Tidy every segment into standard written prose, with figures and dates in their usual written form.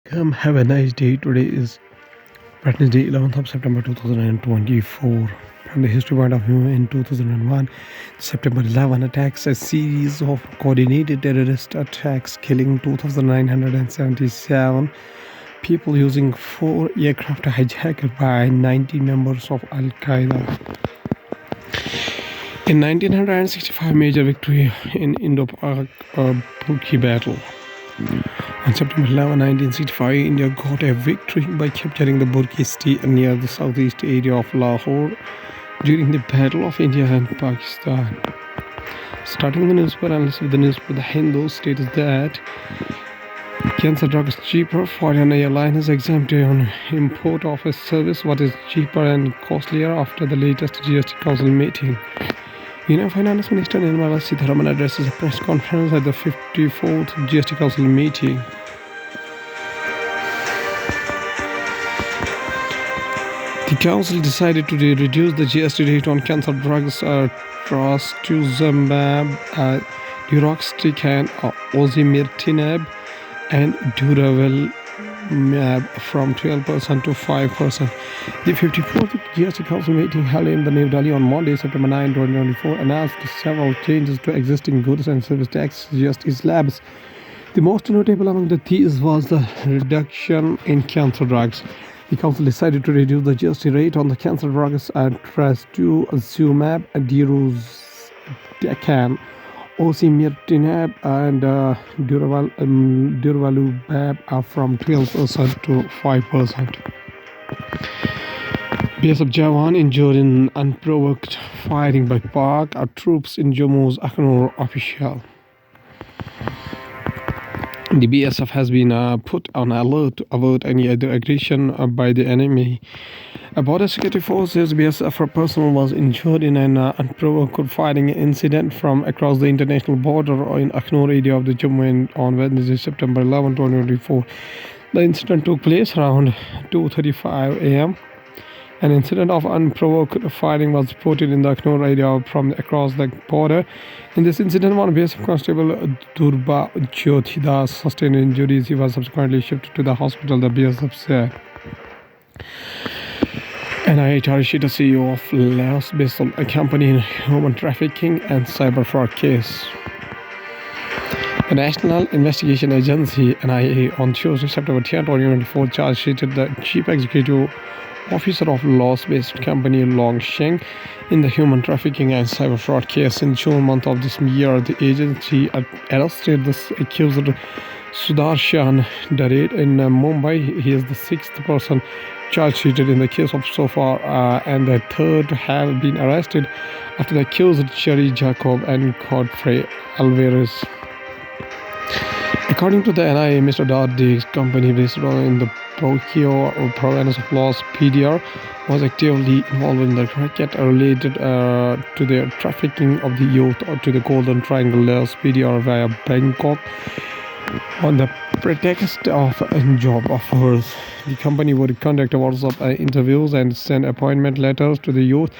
Come have a nice day. Today is Wednesday, 11th of September 2024. From the history point of view, in 2001, September 11 attacks, a series of coordinated terrorist attacks, killing 2,977 people using 4 aircraft hijacked by 90 members of Al Qaeda. In 1965, major victory in Indo-Pak Burki battle. On September 11, 1965, India got a victory by capturing the Burki city near the southeast area of Lahore during the Battle of India and Pakistan. Starting the newspaper analysis with the newspaper, The Hindu states that cancer drug is cheaper. Foreign airline is exempted on import of a service. What is cheaper and costlier after the latest GST Council meeting? Union Finance Minister Nirmala Sitharaman addresses a press conference at the 54th GST Council meeting. The council decided to reduce the GST rate on cancer drugs trastuzumab, deroxycan, osimertinib, and durvalumab from 12% to 5%. The 54th GST Council meeting held in the New Delhi on Monday, September 9, 2024, announced several changes to existing goods and service tax GST slabs. The most notable among these was the reduction in cancer drugs. The council decided to reduce the GST rate on the cancer drugs trastuzumab, deruxtecan, osimertinib, and durvalumab from 12% to 5%. BSF Jawan injured in unprovoked firing by Pak troops in Jammu's Akhnur official. The BSF has been put on alert to avert any other aggression by the enemy. A border security force says BSF personnel was injured in an unprovoked firing incident from across the international border in Akhnur area of the Jammu on Wednesday, September 11, 2024. The incident took place around 2:35 a.m. An incident of unprovoked firing was reported in the Akhnur area from across the border. In this incident, one BSF constable, Durba Jyotidas, sustained injuries. He was subsequently shifted to the hospital, the BSF said. NIA charged the CEO of Laos Bissell, a company in human trafficking and cyber fraud case. The National Investigation Agency, NIA, on Tuesday, September 10, 2024, charged the chief executive officer of Laos-based company Longsheng in the human trafficking and cyber fraud case. In June month of this year, the agency arrested the accused Sudarshan Dared in Mumbai. He is the sixth person charged in the case of so far, and the third to have been arrested after the accused Cherry Jacob and Godfrey Alvarez. According to the NIA, Mr. Darde's company based in the Tokyo province of Laos, PDR, was actively involved in the racket related to the trafficking of the youth to the Golden Triangle, Laos, PDR, via Bangkok on the pretext of job offers. The company would conduct WhatsApp interviews and send appointment letters to the youth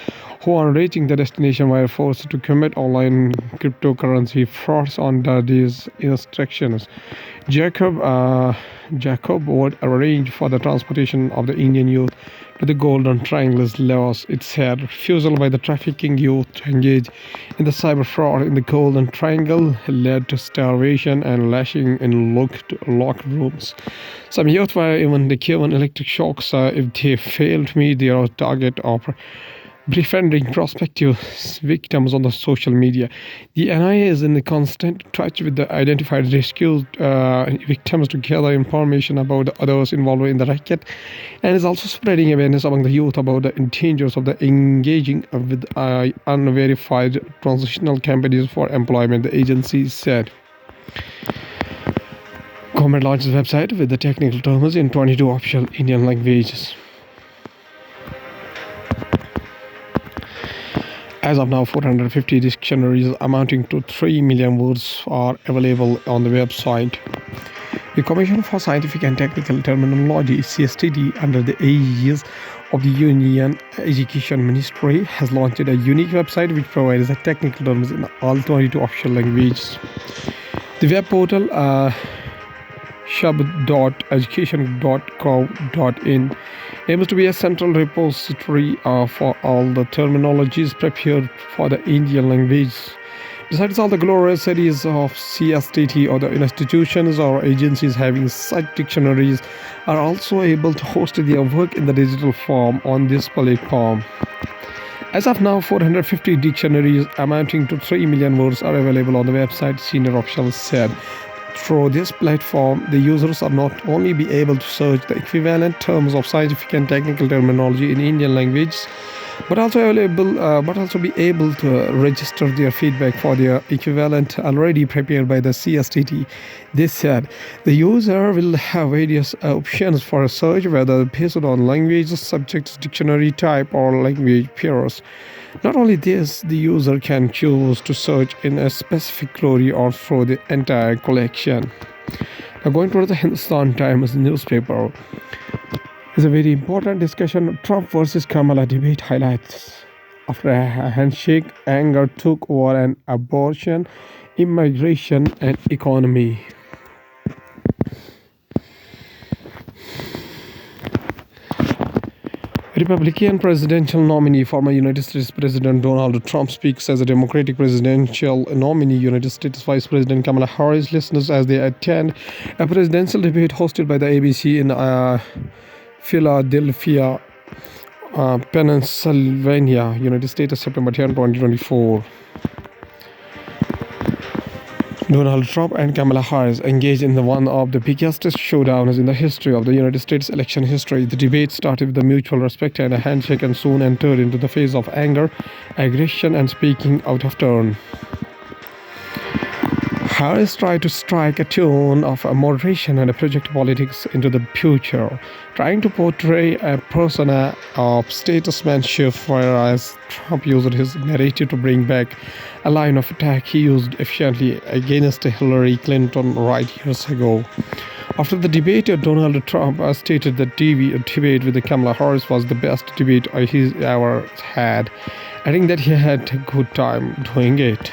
who, on reaching the destination, were forced to commit online cryptocurrency frauds on these instructions. Jacob would arrange for the transportation of the Indian youth to the Golden Triangle, Laos. It said refusal by the trafficking youth to engage in the cyber fraud in the Golden Triangle led to starvation and lashing in locked rooms. Some youth were even given electric shocks if they failed to meet their target of befriending prospective victims on the social media. The NIA is in the constant touch with the identified rescued victims to gather information about the others involved in the racket, and is also spreading awareness among the youth about the dangers of the engaging with unverified transitional companies for employment, the agency said. Government launches website with the technical terms in 22 official Indian languages. As of now, 450 dictionaries amounting to 3 million words are available on the website. The Commission for Scientific and Technical Terminology, CSTD, under the aegis of the Union Education Ministry, has launched a unique website which provides the technical terms in all 22 official languages. The web portal shub.education.gov.in aims to be a central repository for all the terminologies prepared for the Indian language. Besides all the glorious studies of CSTT, other institutions or agencies having such dictionaries are also able to host their work in the digital form on this platform. As of now, 450 dictionaries amounting to 3 million words are available on the website, senior officials said. Through this platform, the users are not only be able to search the equivalent terms of scientific and technical terminology in Indian language, but also be able to register their feedback for their equivalent already prepared by the CSTT. They said the user will have various options for a search, whether based on language, subject, dictionary type, or language pairs. Not only this, the user can choose to search in a specific glory or through the entire collection. Now, going to the Hindustan Times newspaper. It's a very important discussion. Trump versus Kamala debate highlights. After a handshake, anger took over an abortion, immigration, and economy. Republican presidential nominee, former United States President Donald Trump speaks as a Democratic presidential nominee. United States Vice President Kamala Harris listens as they attend a presidential debate hosted by the ABC in Philadelphia, Pennsylvania, United States, September 10, 2024. Donald Trump and Kamala Harris engaged in one of the biggest showdowns in the history of the United States election history. The debate started with the mutual respect and a handshake and soon entered into the phase of anger, aggression, and speaking out of turn. Harris tried to strike a tone of moderation and project politics into the future, trying to portray a persona of statesmanship, whereas Trump used his narrative to bring back a line of attack he used efficiently against Hillary Clinton right years ago. After the debate, Donald Trump stated that the debate with Kamala Harris was the best debate he's ever had, adding that he had a good time doing it.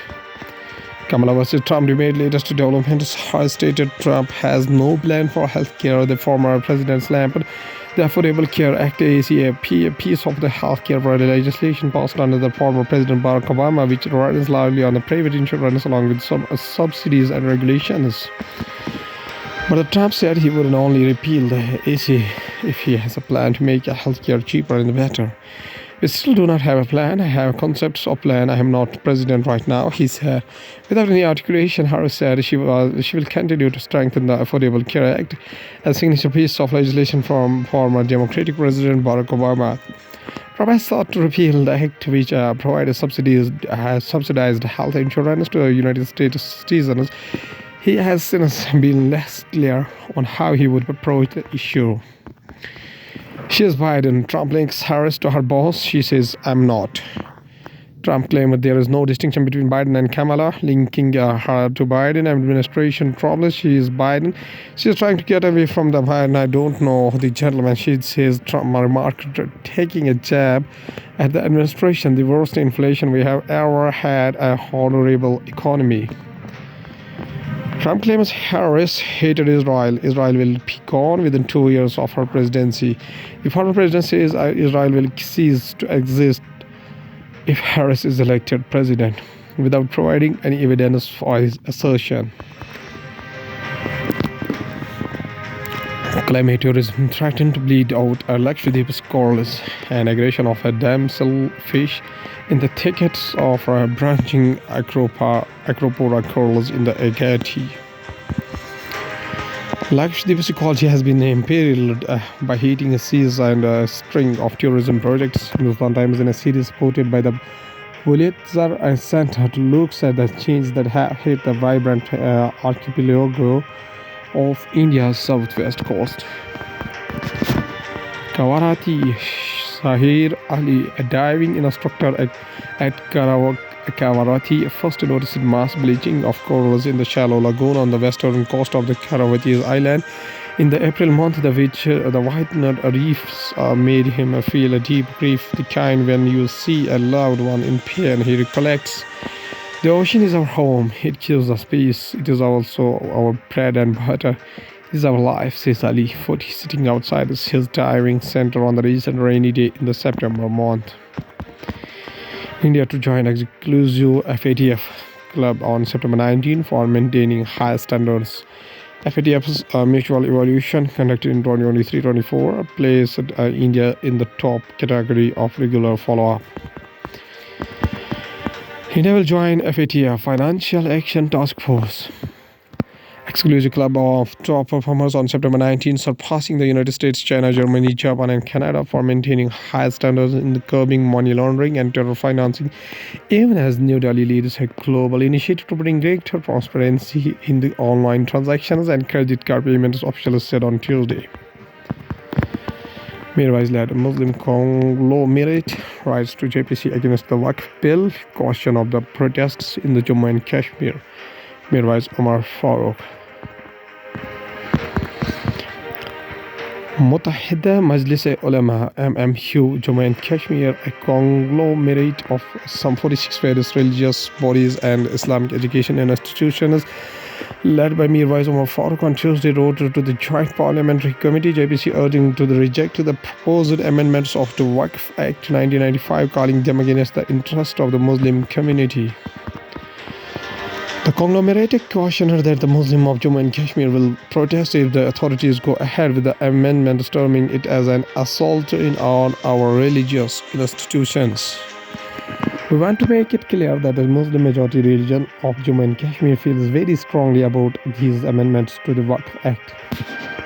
Kamala vs. Trump debate latest developments. Harris stated Trump has no plan for healthcare. The former president slammed the Affordable Care Act, a piece of the healthcare legislation passed under the former President Barack Obama, which runs largely on the private insurance along with some subsidies and regulations. But Trump said he would only repeal the AC if he has a plan to make healthcare cheaper and better. We still do not have a plan. I have concepts of plan. I am not president right now, he said. Without any articulation, Harris said she will continue to strengthen the Affordable Care Act, a signature piece of legislation from former Democratic President Barack Obama. Trump has sought to repeal the act which provided subsidized health insurance to United States citizens. He has since been less clear on how he would approach the issue. She is Biden. Trump links Harris to her boss. She says, I'm not. Trump claimed there is no distinction between Biden and Kamala, linking her to Biden administration problems. She is Biden. She is trying to get away from the Biden. I don't know the gentleman. She says Trump remarked, taking a jab at the administration, the worst inflation we have ever had, a horrible economy. Trump claims Harris hated Israel. Israel will be gone within 2 years of her presidency. The former president says Israel will cease to exist if Harris is elected president, without providing any evidence for his assertion. Climate tourism threatened to bleed out a Lakshadweep's corals, an aggression of a damsel fish in the thickets of branching acropora corals in the Agati. Lakshadweep's ecology has been imperiled by heating seas and a string of tourism projects. Hindustan Times, in a series quoted by the Pulitzer Center, looks at the change that have hit the vibrant archipelago of India's southwest coast. Kavarati Sahir Ali, a diving instructor at Kavarati, first noticed mass bleaching of corals in the shallow lagoon on the western coast of the Karavati Island in the April month, which the whitened reefs made him feel a deep grief, the kind when you see a loved one in pain. He recollects, the ocean is our home. It gives us peace. It is also our bread and butter. This is our life, says Ali, 40, sitting outside his diving center on the recent rainy day in the September month. India to join exclusive FATF club on September 19 for maintaining high standards. FATF's mutual evaluation conducted in 2023-24 placed India in the top category of regular follow-up. India will join FATF Financial Action Task Force exclusive club of top performers on September 19, surpassing the United States, China, Germany, Japan, and Canada for maintaining high standards in the curbing money laundering and terror financing, even as New Delhi leads a global initiative to bring greater transparency in the online transactions and credit card payments, officials said on Tuesday. Mirwais-led Muslim conglomerate writes to JPC against the Waqf bill, caution of the protests in the Jammu and Kashmir. Mirwais Omar Farooq. Mutahida Majlis-e-Ulama MMU Jammu and Kashmir, a conglomerate of some 46 various religious bodies and Islamic education institutions, led by Mirwais Omar Farooq, on Tuesday wrote to the Joint Parliamentary Committee JPC urging to reject the proposed amendments of the Waqf Act 1995, calling them against the interest of the Muslim community. The conglomerate cautioned that the Muslims of Jammu and Kashmir will protest if the authorities go ahead with the amendment, terming it as an assault on our religious institutions. We want to make it clear that the Muslim majority region of Jammu and Kashmir feels very strongly about these amendments to the Waqf Act,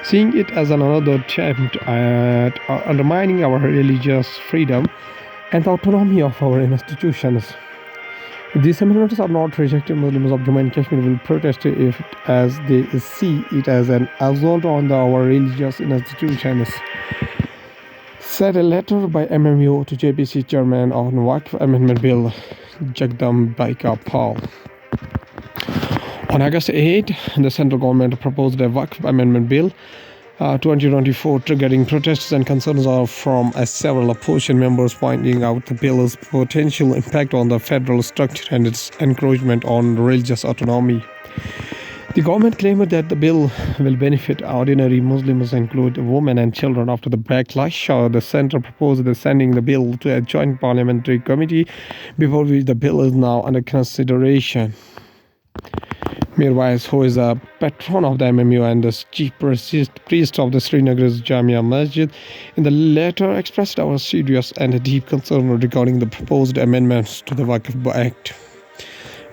seeing it as another attempt at undermining our religious freedom and the autonomy of our institutions. If these amendments are not rejected, Muslims of Jammu and Kashmir will protest if, as they see it as an assault on our religious institutions, said a letter by MMU to JPC chairman on Waqf Amendment Bill, Jagdambaika Paul. On August 8, the central government proposed a Waqf Amendment Bill 2024, triggering protests and concerns from several opposition members, pointing out the bill's potential impact on the federal structure and its encroachment on religious autonomy. The government claimed that the bill will benefit ordinary Muslims, including women and children. After the backlash, the centre proposed sending the bill to a joint parliamentary committee, before which the bill is now under consideration. Mirwais, who is a patron of the MMU and the chief priest of the Srinagar's Jamia Masjid, in the letter expressed our serious and deep concern regarding the proposed amendments to the Waqf Act.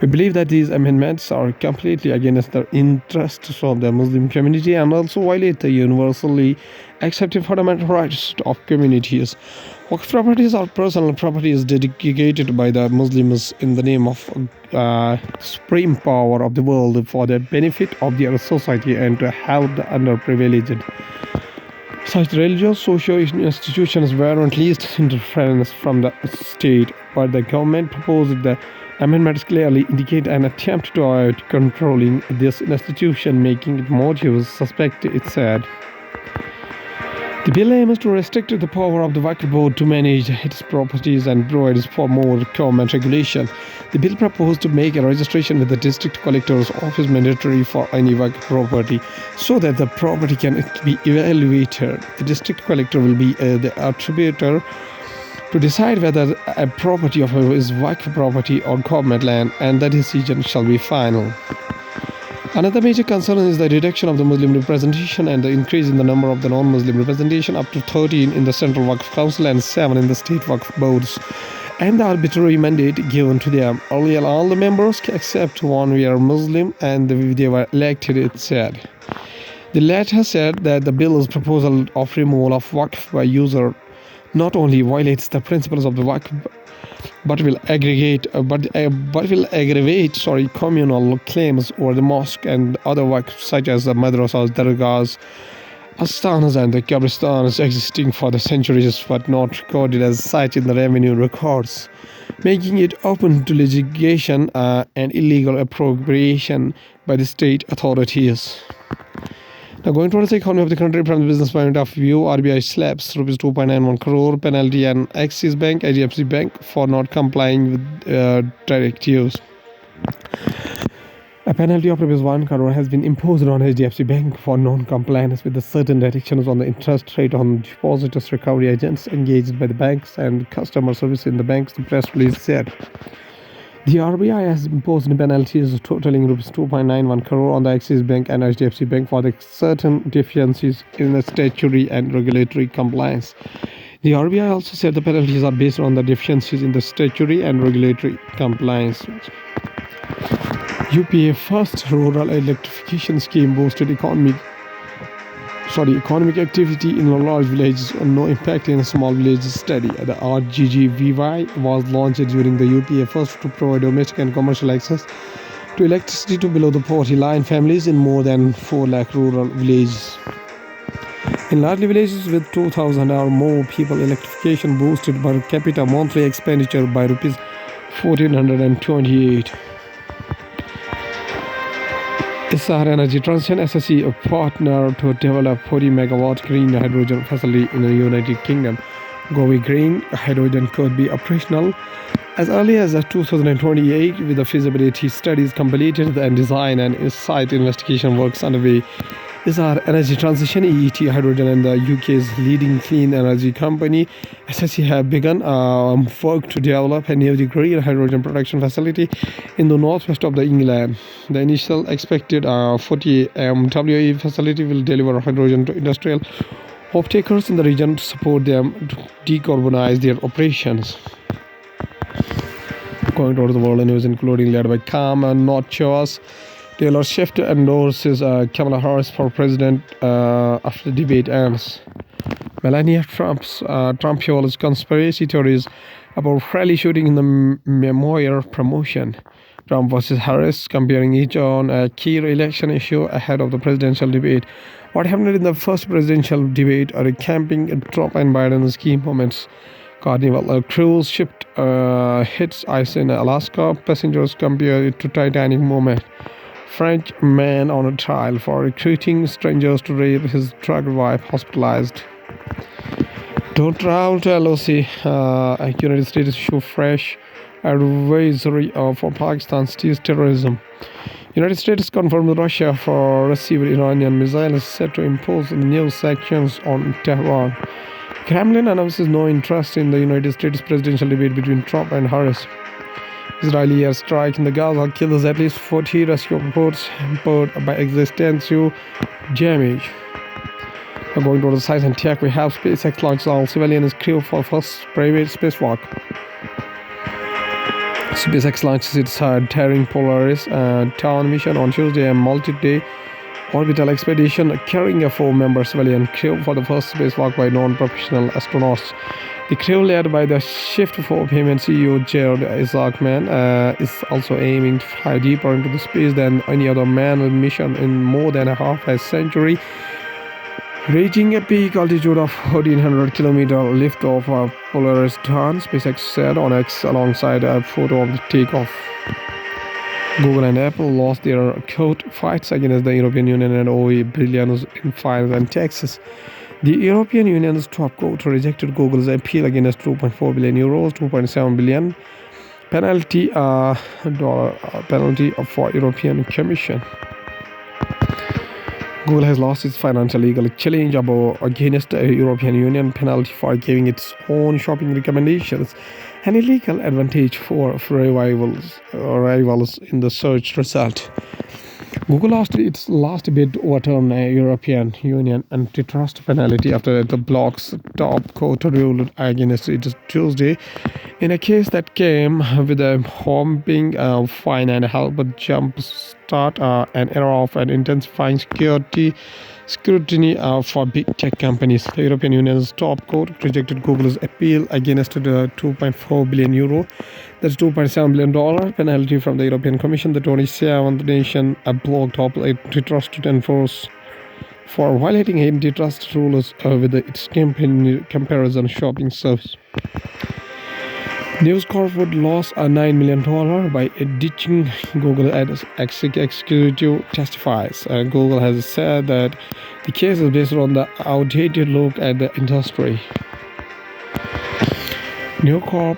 We believe that these amendments are completely against the interests of the Muslim community and also violate the universally accepted fundamental rights of communities. Waqf properties are personal properties dedicated by the Muslims in the name of supreme power of the world for the benefit of their society and to help the underprivileged. Such religious social institutions warrant least interference from the state, but the government proposed the amendments clearly indicate an attempt to avoid controlling this institution, making it motives suspect, it said. The bill aims to restrict the power of the Waqf board to manage its properties and provides for more government regulation. The bill proposed to make a registration with the district collector's office mandatory for any Waqf property, so that the property can be evaluated. The district collector will be the attributor to decide whether a property of is Waqf property or government land, and the decision shall be final. Another major concern is the reduction of the Muslim representation and the increase in the number of the non-Muslim representation, up to 13 in the Central Waqf Council and 7 in the state Waqf boards, and the arbitrary mandate given to them. Earlier, all the members except one were Muslim and they were elected, it said. The letter said that the bill's proposal of removal of Waqf by user not only violates the principles of the Waqf, but will aggravate communal claims over the mosque and other Waqf, such as the madrasas, dargahs, astanas, and the qabristans existing for the centuries but not recorded as such in the revenue records, making it open to litigation and illegal appropriation by the state authorities. Now, going towards the economy of the country from the business point of view, RBI slaps rupees 2.91 crore penalty on Axis Bank, IDFC Bank for not complying with directives. A penalty of ₹1 crore has been imposed on HDFC Bank for non-compliance with the certain directions on the interest rate on depositors. Recovery agents engaged by the banks and customer service in the banks, the press release said. The RBI has imposed penalties totaling ₹2.91 crore on the Axis Bank and HDFC Bank for the certain deficiencies in the statutory and regulatory compliance. The RBI also said the penalties are based on the deficiencies in the statutory and regulatory compliance. UPA first rural electrification scheme boosted economic activity in large villages and no impact in small villages study. The RGGVY was launched during the UPA first to provide domestic and commercial access to electricity to below the poverty line families in more than 4 lakh rural villages. In large villages with 2,000 or more people, electrification boosted per capita monthly expenditure by ₹1,428. Isar Energy Transition SSE, a partner to develop 40 megawatt green hydrogen facility in the United Kingdom. Govi Green Hydrogen could be operational as early as 2028 with the feasibility studies completed and design and site investigation works underway. Isar Energy Transition EET Hydrogen and the UK's leading clean energy company SSE have begun work to develop a new green hydrogen production facility in the northwest of England. The initial expected 40 MWE facility will deliver hydrogen to industrial off-takers in the region to support them to decarbonize their operations. Going towards the world news, including led by Calm and Not Chaos. Taylor Swift endorses Kamala Harris for president after the debate ends. Melania Trump fuels conspiracy theories about rally shooting in the memoir promotion. Trump versus Harris, comparing each on a key election issue ahead of the presidential debate. What happened in the first presidential debate are camping Trump and Biden's key moments. Carnival cruise ship hits ice in Alaska. Passengers compare it to Titanic moment. French man on a trial for recruiting strangers to rape his drug wife hospitalized. Don't travel to LOC. United States issue fresh advisory for Pakistan sees terrorism. United States confirmed Russia for received Iranian missiles set to impose new sanctions on Tehran. Kremlin announces no interest in the United States presidential debate between Trump and Harris. Israeli airstrike in the Gaza kills at least 40 rescue reports hampered by existential damage. Going to the science and tech, we have SpaceX launches all civilian crew for first private spacewalk. SpaceX launches its daring Polaris Town mission on Tuesday, a multi-day orbital expedition carrying a 4-member civilian crew for the first spacewalk by non-professional astronauts. The crew, led by the Shift for Payment CEO Jared Isaacman, is also aiming to fly deeper into the space than any other manned mission in more than a half a century, reaching a peak altitude of 1,400 km. Lift-off of Polaris Dawn, SpaceX said on X alongside a photo of the takeoff. Google and Apple lost their court fights against the European Union and owe billions in fines and taxes. The European Union's top court rejected Google's appeal against €2.4 billion, $2.7 billion penalty for European Commission. Google has lost its financial legal challenge against the European Union penalty for giving its own shopping recommendations an illegal advantage for rivals in the search result. Google lost its last bid to overturn a European Union antitrust penalty after the bloc's top court ruled against it Tuesday in a case that came with a whopping fine and helped jumpstart an era of an intensifying scrutiny for big tech companies. The European Union's top court rejected Google's appeal against the €2.4 billion, that's $2.7 billion penalty from the European Commission, the 27th nation bloc top antitrust to enforce for violating antitrust rules with its comparison shopping service. News Corp would lose $9 million by ditching Google as executive testifies. Google has said that the case is based on the outdated look at the industry. New Corp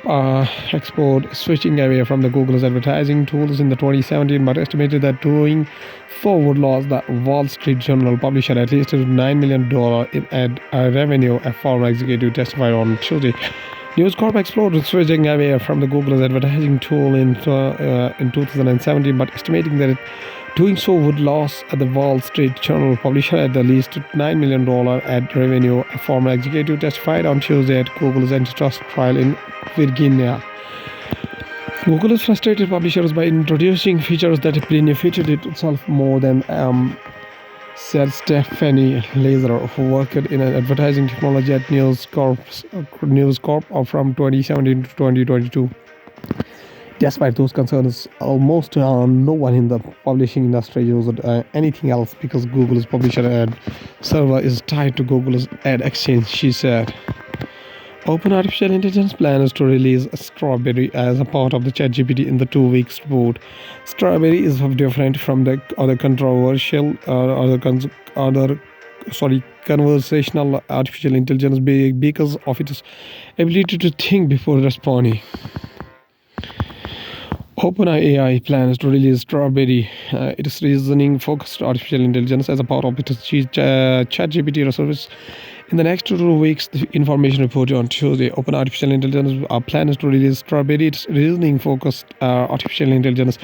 explored switching away from the Google's advertising tools in the 2017, but estimated that doing so would lose the Wall Street Journal publisher at least $9 million in ad revenue, a former executive testified on Tuesday. News Corp explored switching away from the Google's advertising tool in 2017, but estimating that doing so would lose the Wall Street Journal publisher at least $9 million ad revenue, a former executive testified on Tuesday at Google's antitrust trial in Virginia. Google has frustrated publishers by introducing features that benefited itself more than said Stephanie Laser, who worked in advertising technology at News Corp from 2017 to 2022. Despite those concerns, almost no one in the publishing industry used anything else because Google's publisher ad server is tied to Google's ad exchange, she said. Open Artificial Intelligence plans to release Strawberry as a part of the ChatGPT in the 2 weeks report. Strawberry is different from the other conversational artificial intelligence because of its ability to think before responding. OpenAI plans to release Strawberry, its reasoning-focused artificial intelligence, as a part of its ChatGPT service in the next 2 weeks, the information reported on Tuesday. Open Artificial Intelligence plans to release Strawberry, its reasoning-focused artificial intelligence,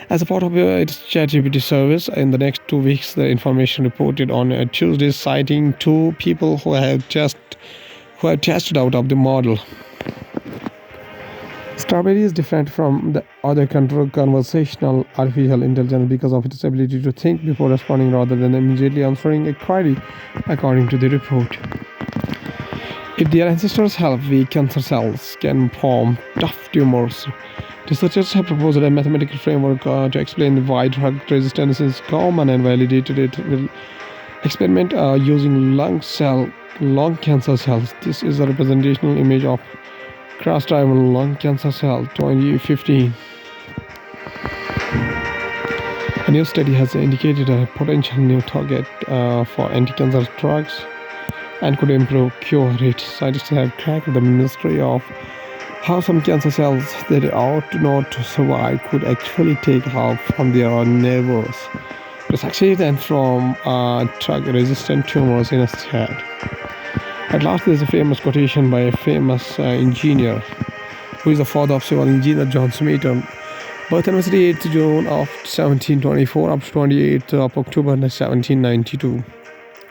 as a part of its ChatGPT service in the next 2 weeks. The information reported on Tuesday, citing 2 people who have tested out of the model. Strawberry is different from the other conversational artificial intelligence because of its ability to think before responding rather than immediately answering a query, according to the report. If their ancestors help, weak cancer cells can form tough tumors. Researchers have proposed a mathematical framework to explain why drug resistance is common and validated it will experiment using lung cancer cells. This is a representational image of cross-driven lung cancer cell 2015. A new study has indicated a potential new target for anti-cancer drugs and could improve cure rates. Scientists have cracked the mystery of how some cancer cells that ought not to survive could actually take off from their neighbors to succeed and from drug-resistant tumors instead. At last, there is a famous quotation by a famous engineer who is the father of civil engineer John Smeaton. Birth anniversary 8th June of 1724 up to 28th of October 1792.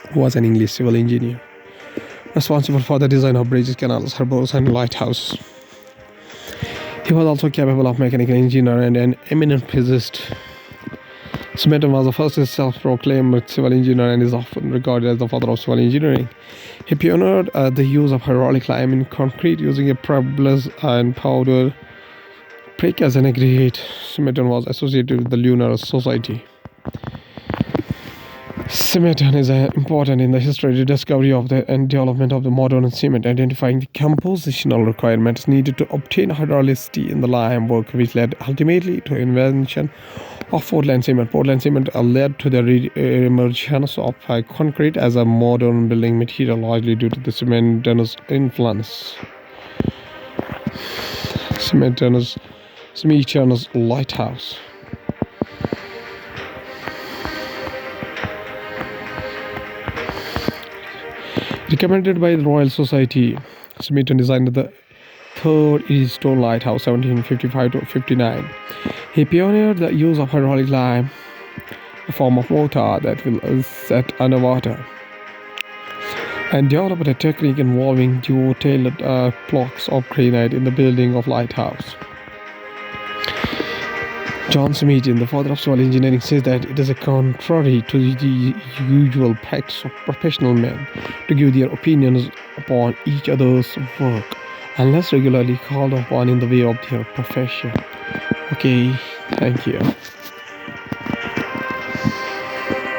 Who was an English civil engineer responsible for the design of bridges, canals, harbors, and lighthouses. He was also capable of mechanical engineer and an eminent physicist. Smeaton was the first self-proclaimed civil engineer and is often regarded as the father of civil engineering. He pioneered the use of hydraulic lime in concrete using a pebbles and powder brick as an aggregate. Smeaton was associated with the Lunar Society. Smeaton is important in the history, discovery of and development of the modern cement, identifying the compositional requirements needed to obtain hydraulicity in the lime work, which led ultimately to invention of Portland cement. Portland cement led to the emergence of concrete as a modern building material, largely due to the Smeaton's influence. Smeaton's lighthouse. Recommended by the Royal Society, Smeaton designed the third Eddystone Lighthouse, 1755 to 59. He pioneered the use of hydraulic lime, a form of mortar that will set underwater, and developed a technique involving duo-tailed blocks of granite in the building of lighthouse. John Smeaton, the father of civil engineering, says that it is contrary to the usual practice of professional men to give their opinions upon each other's work unless regularly called upon in the way of their profession. Okay, thank you.